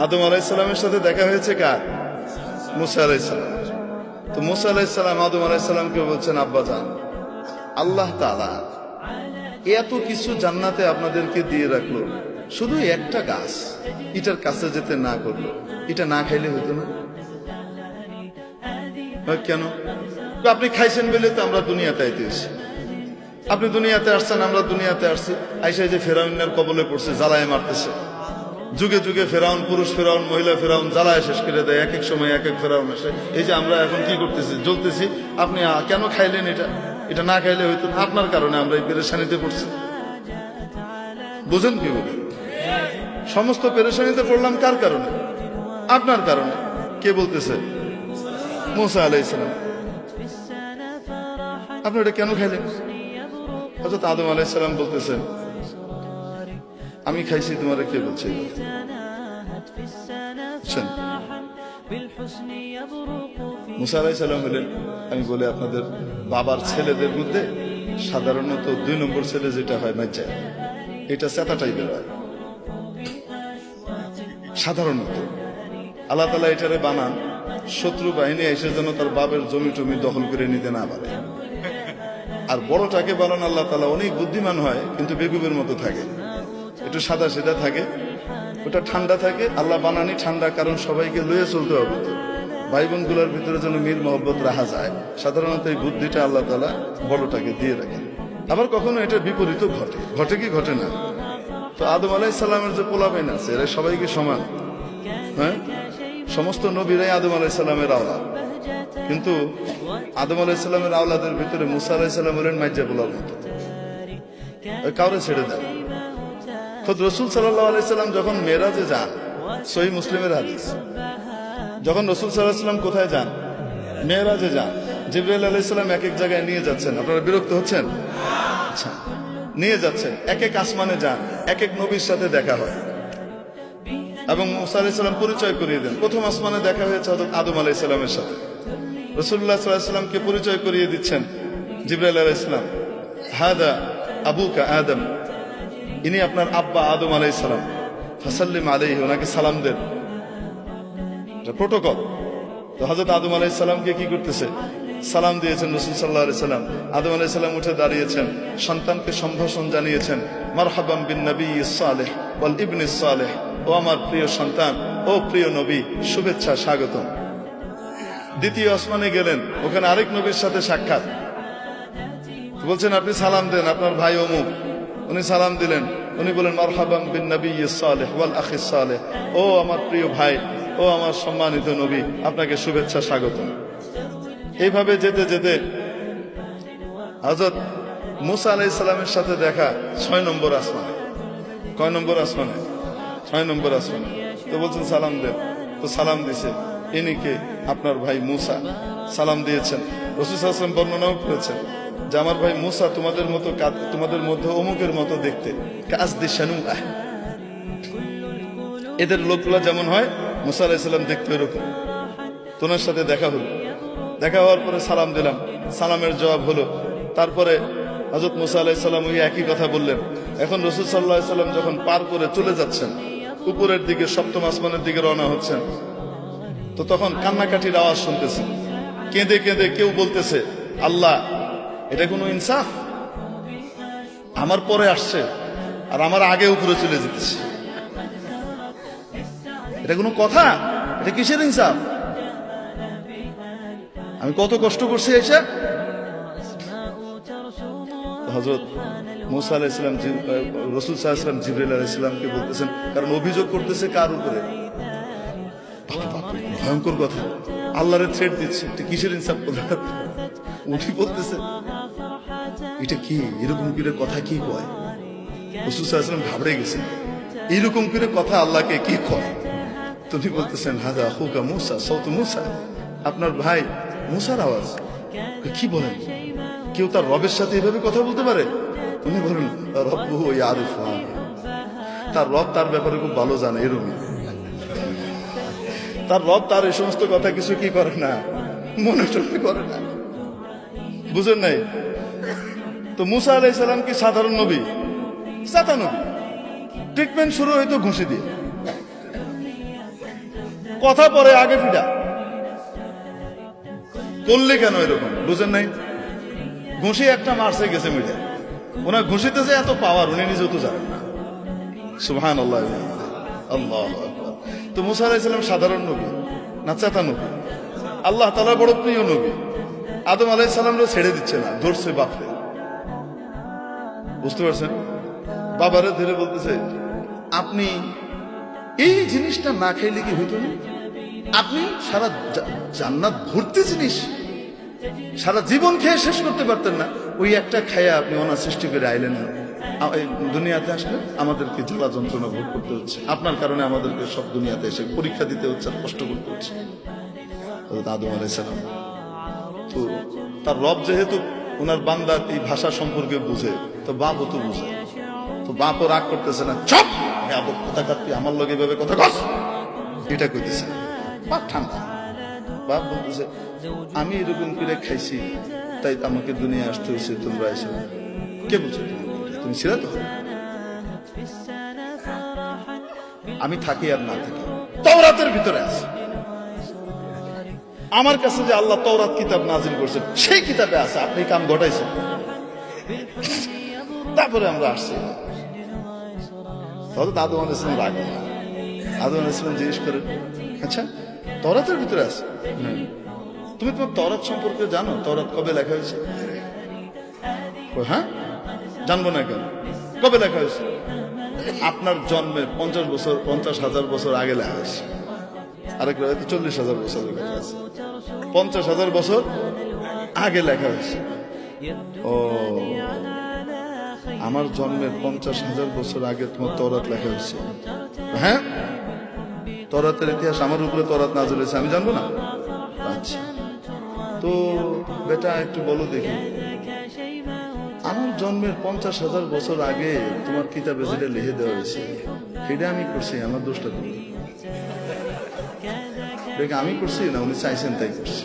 আদম আলাইহিসসালামের সাথে দেখা হয়েছে কার? মুসা আলাইহিসসালাম। তো মুসা আলাইহিসসালাম আদম আলাইহিসসালামকে বলছেন, আব্বাজান, আল্লাহ তাআলা এত কিছু জান্নাতে আপনাদেরকে দিয়ে রাখলো, শুধু একটা গাছ, এটার কাছে যেতে না করলো, এটা না খাইলে হতো না? কেন? আপনি খাইছেন বলে তো আমরা দুনিয়াতে আইতেছি। আপনি দুনিয়াতে আসছেন, আমরা দুনিয়াতে আসছি। আইসা যে ফেরাউনের কবলে পড়ছে, জ্বালায় মারতেছে। যুগে যুগে ফেরাউন, পুরুষ ফেরাউন, মহিলা ফেরাউন জ্বালায় শেষ করে দেয়। এক এক সময় এক এক ফেরাউন আসে। এই যে আমরা এখন কি করতেছি, জ্বলতেছি। আপনি কেন খাইলেন এটা? এটা না খাইলে হইতো না। আপনার কারণে আমরা এই পেরেশানিতে পড়ছি। বুঝেন কি বলে? সমস্ত পেরেশানিতে পড়লাম কার কারণে? আপনার কারণে। কে বলতেছে? মুসা আলাইহিস সালাম। আপনি এটা কেন খাইলেন? হযরত আদম আলাইহিস সালাম বলতেছেন, আমি খাইছি, তোমারে কে বলছে? মুসা আলাইহিস সালাম বলেন, আমি বলে আপনাদের বাবার ছেলেদের মধ্যে সাধারণত 2 নম্বর ছেলে যেটা হয় বাচ্চা, এটা চেতা টাইপের হয় সাধারণত। আল্লাহ তাআলা এটারে বানান শত্রু বাহিনী এসে যেন তার বাবার জমি টমি দখল করে নিতে না পারে। আর বড়টাকে বানান আল্লাহ তাআলা অনেক বুদ্ধিমান হয়, কিন্তু বেকুবের মতো থাকে, একটু সাদা সিধা থাকে, ওটা ঠান্ডা থাকে। আল্লাহ বানানি ঠান্ডা, কারণ সবাইকে লয়ে চলতে হবে, ভাই বোনগুলোর ভিতরে যেন মিল মহব্বত রাখা যায়। সাধারণত এই বুদ্ধিটা আল্লাহ তাআলা বড়টাকে দিয়ে রাখেন। আবার কখনো এটা বিপরীত ঘটে। ঘটে কি ঘটে না? তো আদম আলাইহিস সালামের যে পোলাপাইন আছে, এরা সবাইকে সমান। হ্যাঁ, সমস্ত নবীরাই আদম আলাইহিস সালামের আওলাদ, কিন্তু আদম আলাইহিস সালামের আওলাদের ভিতরে মুসা আলাইহিস সালাম হলেন মাইজা পোলার মতো, কাউরে ছেড়ে দেন। খোদ রাসূল সাল্লাল্লাহু আলাইহি সাল্লাম যখন মেরাজে যান, সহিহ মুসলিমের হাদিস, যখন রাসূল সাল্লাল্লাহু আলাইহি সাল্লাম কোথায় যান? মেরাজে যান। জিবরাইল আলাইহিস সালাম এক এক জায়গায় নিয়ে যাচ্ছেন। আপনারা বিরক্ত হচ্ছেন? আচ্ছা, নিয়ে যাচ্ছেন, এক এক আসমানে যান, এক এক নবীর সাথে দেখা হয় এবং মুসা আলাইহিস সালাম পরিচয় করিয়ে দেন। প্রথম আসমানে দেখা হয়েছে হযরত আদম আলাইহিস সালামের সাথে। রাসূলুল্লাহ সাল্লাল্লাহু আলাইহি সাল্লামকে পরিচয় করিয়ে দিচ্ছেন জিবরাইল আলাইহিস সালাম, হাদা আবুকা আদম, ইনি আপনার আব্বা আদম আলাইহিস সালাম, ফাসাল্লিম আলাইহি, ওনাকে সালাম দেন। এটা প্রটোকল। তো হযরত আদম আলাইহিস সালামকে কি করতেছে? সালাম দিয়েছেন রাসূল সাল্লাল্লাহু আলাইহি সাল্লাম। আদম আলাইহিস সালাম উঠে দাঁড়িয়েছেন, সন্তানকে সম্ভাষণ জানিয়েছেন, মারহাবান বিন নবিয়্যিস সালেহ ওয়াল ইবনিস সালেহ, ও আমার প্রিয় সন্তান, ও প্রিয় নবী, শুভেচ্ছা, স্বাগতম। দ্বিতীয় আসমানে গেলেন, ওখানে আরেক নবীর সাথে সাক্ষাৎ। বলছেন, আপনি সালাম দেন, আপনার ভাই অমুক। উনি সালাম দিলেন, উনি বলেন, মারহাবান বিন নবিয়্যিস সালেহ ওয়াল আখিস সালেহ, ও আমার প্রিয় ভাই, ও আমার সম্মানিত নবী, আপনাকে শুভেচ্ছা, স্বাগতম। এইভাবে যেতে যেতে হযরত মুসা আলাইহিস সালামের সাথে দেখা 6 নম্বর আসমানে। কয় নম্বর আসমানে? 6 নম্বর আসমানে। তো বলছেন সালাম দেন। তো সালাম দিছে, ইনি কে? আপনার ভাই মুসা। সালাম দিয়েছেন। রাসূল সাল্লাল্লাহু আলাইহি ওয়াসাল্লাম বর্ণনাও করেছেন যে আমার ভাই মুসা তোমাদের মতো, তোমাদের মধ্যে অমুকের মতো দেখতে, কাসদি শানুআহ, এদের লোকগুলা যেমন হয় মুসা আলাইহিস সালাম দেখতে এরকম। তোমার সাথে দেখা হলো। দেখা হওয়ার পরে সালাম দিলাম, সালামের জবাব হলো। তারপরে হযরত মুসা আলাইহিস সালাম ওই একই কথা বললেন। এখন রাসূল সাল্লাল্লাহু আলাইহি ওয়াসাল্লাম যখন পার করে চলে যাচ্ছেন, উপরের দিকে 7ম আসমানের দিকে রওনা হচ্ছেন, তো তখন কান্নাকাটির আওয়াজ শুনতেছেন। কেঁদে কেঁদে কেউ বলতেছে, আল্লাহ, এটা কোনো ইনসাফ? আমার পরে আসছে আর আমার আগে উপরে চলে যেতেছে, এটা কোনো কথা? এটা কিসের ইনসাফ? আমি কত কষ্ট করছি এসে। হযরত মুসা আলাইহিস সালাম রাসূল সাল্লাল্লাহু আলাইহি ওয়াসাল্লাম জিবরাইল আলাইহিস সালামকে বলতেছেন, কারণ অভিযোগ করতেছে কার উপরে? ভয়ঙ্কর কথা, আল্লাহরে থ্রেট দিচ্ছে, এটা কিসের ইনসাফ? উনি বলতেছে, এটা কি এরকম করে কথা কি কয়? রাসূল সাল্লাল্লাহু আলাইহি ওয়াসাল্লাম ঘাবড়ে গেছেন, এইরকম করে কথা আল্লাহকে কি কয়? তুমি বলতেছেন, হাদা আখুকা মুসা, সাউত মুসা, আপনার ভাই মুসার আওয়াজ। কি বলেন? কেউ তার রবের সাথে এভাবে কথা বলতে পারে? উনি বলেন, রব্বুহু ইয়ারিফু, তার রব তার ব্যাপারে খুব ভালো জানে। এরকম তার রব তার এই সমস্ত কথা কিছু কি করে না, মনে চলতে করে না। বুঝেন নাই? তো মুসা আলাইহিস সালাম কি সাধারণ নবী? সাতা নবী। ট্রিটমেন্ট শুরু হইতো ঘুষি দিয়ে। কথা পরে আগে ফিডা করলে কেন এরকম বুঝেন নাই? ঘুষি একটা মারছে গেছে মিলে, ওনার ঘুষিতে যে এত পাওয়ার উনি নিজেও তো জানেন না। সুবহানাল্লাহ, আল্লাহু আকবার। তো মুসা আলাইহিস সালাম সাধারণ নবী না চেতা নবী, আল্লাহ তাআলার বড় প্রিয় নবী। আদম আলাইহিস সালামকে ছেড়ে দিচ্ছে না, ধরছে বাপরে। বুঝতে পারছেন? বাবারে ধরে বলতেছে, আপনি এই জিনিসটা না খাইলে কি হইতো না? আপনি সারা জান্নাত ভর্তি জিনিস সারা জীবন খেয়ে শেষ করতে পারতেন না, ওই একটা খাইয়া আপনি অনার সৃষ্টি করে আইলেন না। দুনিয়াতে আসলে আমাদেরকে জ্বালা যন্ত্রণা ভোগ করতে হচ্ছে, আপনার কারণে আমাদেরকে সব দুনিয়াতে এসে পরীক্ষা দিতে হচ্ছে, কষ্ট করতে হচ্ছে। আদম আলাইহিস সালাম তো তার রব যেহেতু ওনার বান্দার এই ভাষা সম্পর্কে বুঝে, তো বাপও তো বুঝে, তো বাপও রাগ করতেছে না, চপ কথা কাটতি আমার লগে এভাবে কথা কস, এটা কইতেছে। বাপ ঠান্ডা, বাপ বলতেছে, আমি এরকম করে খাইছি তাই আমাকে দুনিয়া আসতে হয়েছে, তোমরা এসে কে বলছো তুমি ছিল তো? আমি থাকি আর না থাকি তাওরাতের ভিতরে আছে, আমার কাছে যে আল্লাহ তাওরাত কিতাব নাজিল করছে সেই কিতাবে আছে, আপনি কাম ঘটাইছেন। তারপরে আমরা আসছি, তাহলে আদম আলাইহিস সালাম রাগ না। আদম আলাইহিস সালাম জিজ্ঞেস করেন, আচ্ছা তাওরাতের ভিতরে আছে, তুমি তোমার তাওরাত সম্পর্কে জানো? তাওরাত কবে লেখা হয়েছে? হ্যাঁ জানবো না কেন, কবে লেখা হয়েছে? আপনার জন্মের 50,000 বছর আগে লেখা হয়েছে। আরেক রাতে 40,000 বছর লেখা আছে, 50,000 বছর আগে লেখা হয়েছে। ও, আমার জন্মের 50,000 বছর আগে তোমার তাওরাত লেখা হয়েছে? হ্যাঁ, তাওরাতের ইতিহাস আমার উপরে তাওরাত নাযিল হয়েছে, আমি জানবো না? আচ্ছা, তো বেটা একটু বলো দেখি, আমার জন্মের 50,000 বছর আগে তোমার কিতাবে যেটা লিখে দেওয়া হয়েছে সেটা আমি করছি, আমার দোষটা তুমি? আমি করছি না, উনি চাইছেন তাই করছি।